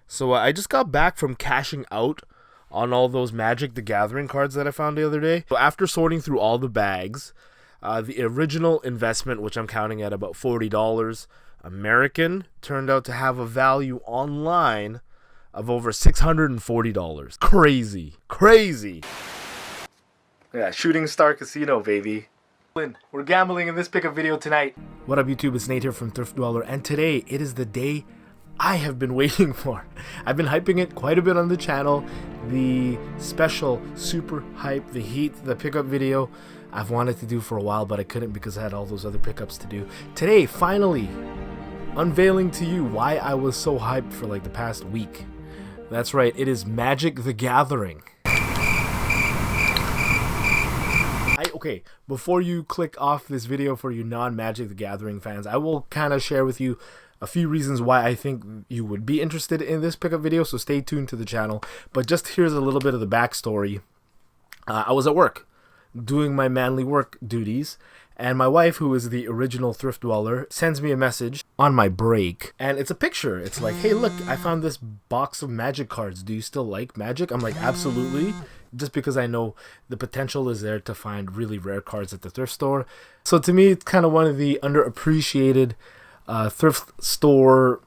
So I just got back from cashing out on all those Magic the Gathering cards that I found the other day. So after sorting through all the bags, the original investment, which I'm counting at about $40 American, turned out to have a value online of over $640. Crazy. Crazy. Yeah, Shooting Star Casino, baby. We're gambling in this pickup video tonight. What up, YouTube? It's Nate here from Thrift Dweller, and today it is the day I have been waiting for. I've been hyping it quite a bit on the channel. The special super hype, the heat, the pickup video I've wanted to do for a while, but I couldn't because I had all those other pickups to do. Today, finally, unveiling to you why I was so hyped for like the past week. That's right, it is Magic the Gathering. Okay, before you click off this video for you non-Magic the Gathering fans, I will kind of share with you a few reasons why I think you would be interested in this pickup video, so stay tuned to the channel. But just here's a little bit of the backstory. I was at work doing my manly work duties, and my wife, who is the original Thrift Dweller, sends me a message on my break, and it's a picture. It's like, hey, look, I found this box of Magic cards. Do you still like Magic? I'm like, absolutely, just because I know the potential is there to find really rare cards at the thrift store. So to me, it's kind of one of the underappreciated thrift store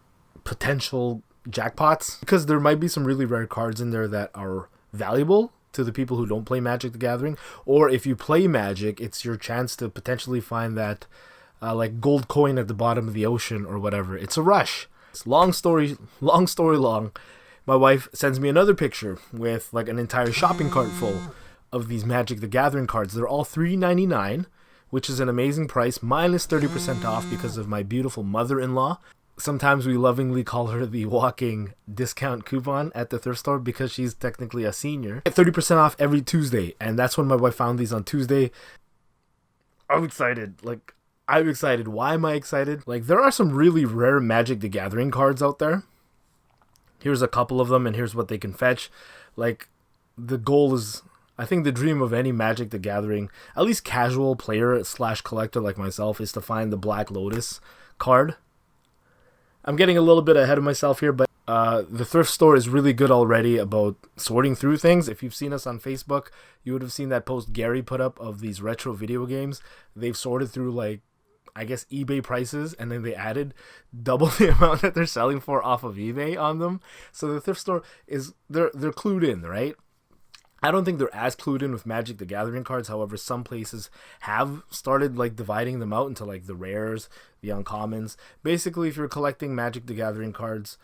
potential jackpots, because there might be some really rare cards in there that are valuable to the people who don't play Magic the Gathering, or if you play Magic, it's your chance to potentially find that like gold coin at the bottom of the ocean or whatever. It's a rush. It's long story long. My wife sends me another picture with like an entire shopping cart full of these Magic the Gathering cards. They're all $3.99, which is an amazing price, minus 30% off because of my beautiful mother-in-law. Sometimes we lovingly call her the walking discount coupon at the thrift store because she's technically a senior. 30% off every Tuesday, and that's when my wife found these on Tuesday. I'm excited. I'm excited. Why am I excited? Like, there are some really rare Magic the Gathering cards out there. Here's a couple of them, and here's what they can fetch. Like, the goal is, I think the dream of any Magic the Gathering, at least casual player / collector like myself, is to find the Black Lotus card. I'm getting a little bit ahead of myself here, but the thrift store is really good already about sorting through things. If you've seen us on Facebook, you would have seen that post Gary put up of these retro video games. They've sorted through, like, I guess eBay prices, and then they added double the amount that they're selling for off of eBay on them. So the thrift store is, they're clued in, right? I don't think they're as clued in with Magic the Gathering cards. However, some places have started like dividing them out into like the rares, the uncommons. Basically, if you're collecting Magic the Gathering cards,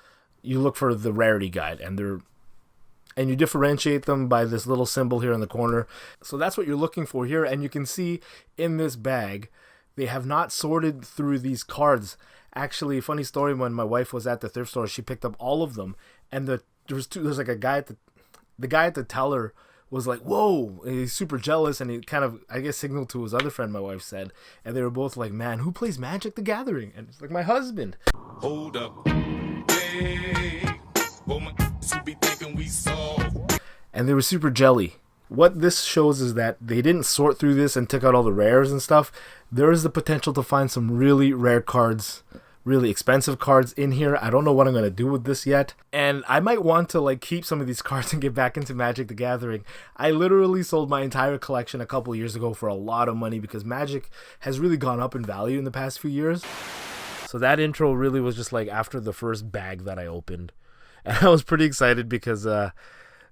you look for the rarity guide, and you differentiate them by this little symbol here in the corner. So that's what you're looking for here, and you can see in this bag they have not sorted through these cards. Actually, funny story, when my wife was at the thrift store, she picked up all of them, and there's like a guy at the guy at the teller was like, whoa, and he's super jealous, and he kind of, I guess, signaled to his other friend, my wife said, and they were both like, man, who plays Magic the Gathering? And it's like, my husband. Hold up. Hey, be thinking we saw. And they were super jelly. What this shows is that they didn't sort through this and took out all the rares and stuff. There is the potential to find some really rare cards, really expensive cards in here. I don't know what I'm going to do with this yet. And I might want to like keep some of these cards and get back into Magic the Gathering. I literally sold my entire collection a couple years ago for a lot of money because Magic has really gone up in value in the past few years. So that intro really was just like after the first bag that I opened. And I was pretty excited because, yeah,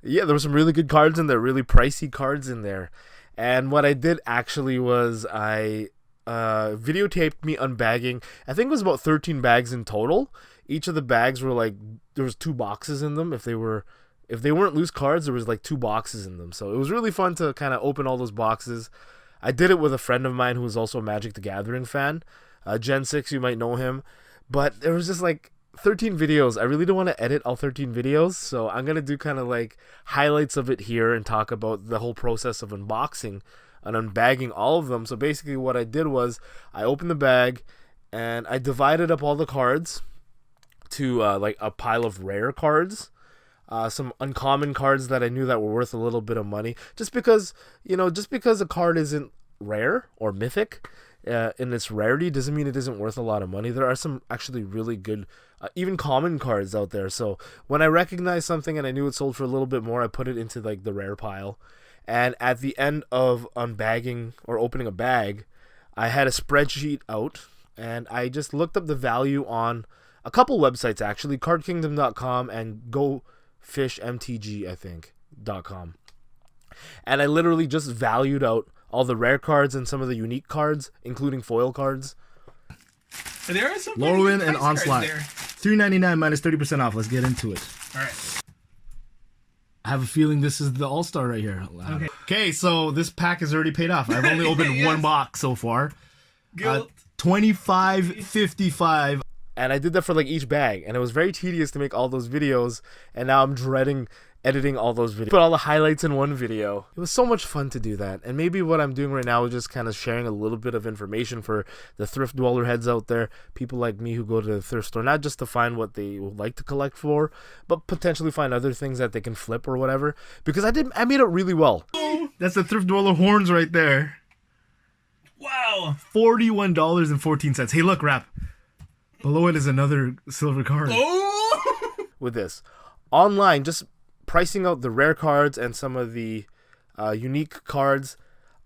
there were some really good cards in there, really pricey cards in there. And what I did actually was I videotaped me unbagging. I think it was about 13 bags in total. Each of the bags were like, there was 2 boxes in them. If they weren't loose cards, there was like 2 boxes in them. So it was really fun to kind of open all those boxes. I did it with a friend of mine who was also a Magic the Gathering fan. Gen 6, you might know him. But there was just like 13 videos. I really don't want to edit all 13 videos, so I'm going to do kind of like highlights of it here and talk about the whole process of unboxing and unbagging all of them. So basically what I did was I opened the bag and I divided up all the cards to like a pile of rare cards, some uncommon cards that I knew that were worth a little bit of money, just because a card isn't rare or mythic, in its rarity doesn't mean it isn't worth a lot of money. There are some actually really good, even common cards out there. So when I recognized something and I knew it sold for a little bit more, I put it into like the rare pile. And at the end of unbagging or opening a bag, I had a spreadsheet out and I just looked up the value on a couple websites actually, cardkingdom.com and gofishmtg, I think, .com. And I literally just valued out all the rare cards and some of the unique cards, including foil cards. There are some Lorwyn and Onslaught. $3.99 minus 30% off. Let's get into it. All right. I have a feeling this is the all-star right here. Okay, so this pack is already paid off. I've only opened Yes. one box so far. Guilt. $25.55. And I did that for like each bag, and it was very tedious to make all those videos, and now I'm dreading editing all those videos. Put all the highlights in one video. It was so much fun to do that. And maybe what I'm doing right now is just kind of sharing a little bit of information for the thrift dweller heads out there, people like me who go to the thrift store, not just to find what they would like to collect for, but potentially find other things that they can flip or whatever. Because I made it really well. That's the thrift dweller horns right there. Wow. $41.14. Hey, look, Rap. Below it is another silver card. Oh. With this online, just pricing out the rare cards and some of the unique cards,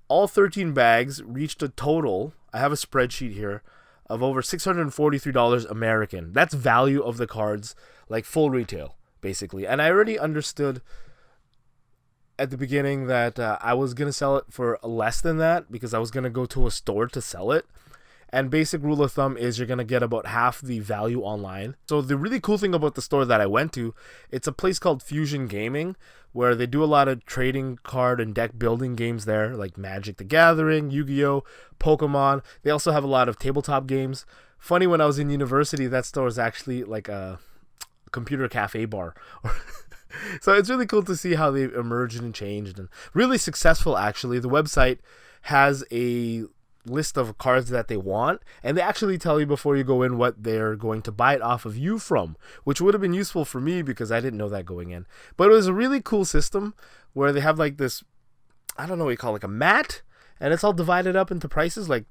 all 13 bags reached a total, I have a spreadsheet here, of over $643 American. That's value of the cards, like full retail, basically. And I already understood at the beginning that I was going to sell it for less than that because I was going to go to a store to sell it. And basic rule of thumb is you're going to get about half the value online. So the really cool thing about the store that I went to, it's a place called Fusion Gaming, where they do a lot of trading card and deck building games there, like Magic the Gathering, Yu-Gi-Oh!, Pokemon. They also have a lot of tabletop games. Funny, when I was in university, that store is actually like a computer cafe bar. So it's really cool to see how they've emerged and changed, and really successful actually. The website has a list of cards that they want, and they actually tell you before you go in what they're going to buy it off of you from, which would have been useful for me because I didn't know that going in. But it was a really cool system where they have like this, I don't know what you call it, like a mat, and it's all divided up into prices like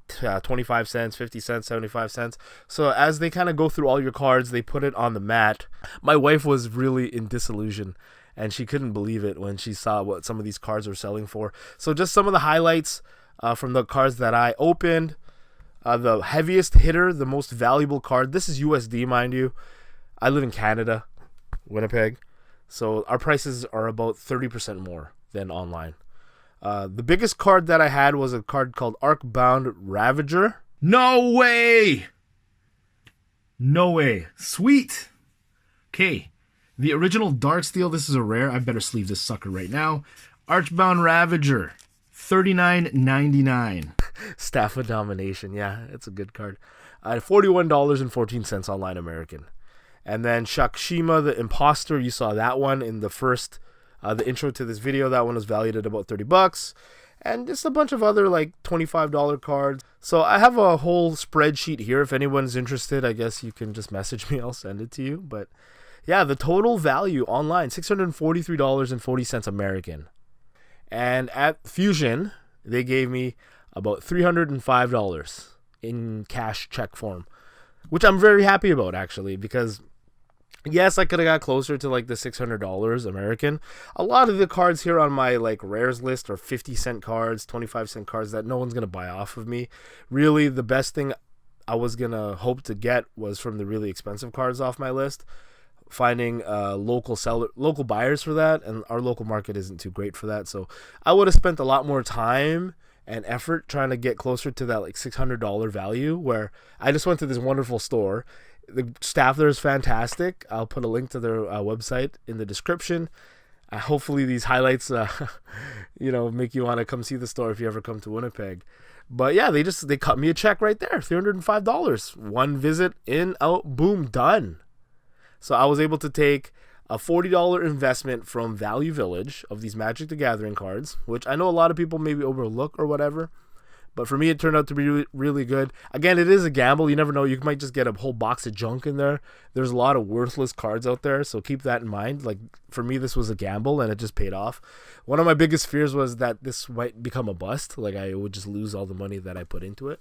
25 cents, 50 cents, 75 cents. So as they kind of go through all your cards, they put it on the mat. My wife was really in disillusion, and she couldn't believe it when she saw what some of these cards were selling for. So just some of the highlights from the cards that I opened. The heaviest hitter, the most valuable card. This is USD, mind you. I live in Canada, Winnipeg. So our prices are about 30% more than online. The biggest card that I had was a card called Arcbound Ravager. No way! No way. Sweet. Okay. The original Dark Steel. This is a rare. I better sleeve this sucker right now. Archbound Ravager. $39.99. Staff of Domination. Yeah, it's a good card. $41.14 online American. And then Shakshima the Imposter. You saw that one in the first, the intro to this video. That one was valued at about $30. And just a bunch of other like $25 cards. So I have a whole spreadsheet here. If anyone's interested, I guess you can just message me. I'll send it to you. But yeah, the total value online, $643.40 American. And at Fusion, they gave me about $305 in cash check form, which I'm very happy about actually, because yes, I could have got closer to like the $600 American. A lot of the cards here on my like rares list are 50-cent cards, 25-cent cards that no one's going to buy off of me. Really, the best thing I was going to hope to get was from the really expensive cards off my list. Finding local buyers for that, and our local market isn't too great for that. So I would have spent a lot more time and effort trying to get closer to that like $600 value, where I just went to this wonderful store. The staff there is fantastic. I'll put a link to their website in the description. Hopefully these highlights make you want to come see the store if you ever come to Winnipeg. But yeah, they cut me a check right there, $305. One visit, in, out, boom, done. So I was able to take a $40 investment from Value Village of these Magic the Gathering cards, which I know a lot of people maybe overlook or whatever. But for me, it turned out to be really, really good. Again, it is a gamble. You never know. You might just get a whole box of junk in there. There's a lot of worthless cards out there, so keep that in mind. Like, for me, this was a gamble, and it just paid off. One of my biggest fears was that this might become a bust. Like, I would just lose all the money that I put into it.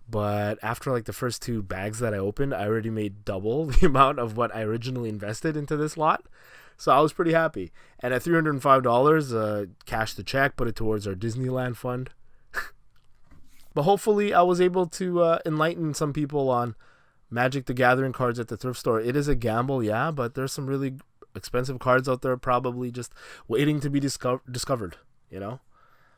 But after like the first 2 bags that I opened, I already made double the amount of what I originally invested into this lot. So I was pretty happy. And at $305, cashed the check, put it towards our Disneyland fund. But hopefully I was able to enlighten some people on Magic the Gathering cards at the thrift store. It is a gamble, yeah, but there's some really expensive cards out there probably just waiting to be discovered, you know?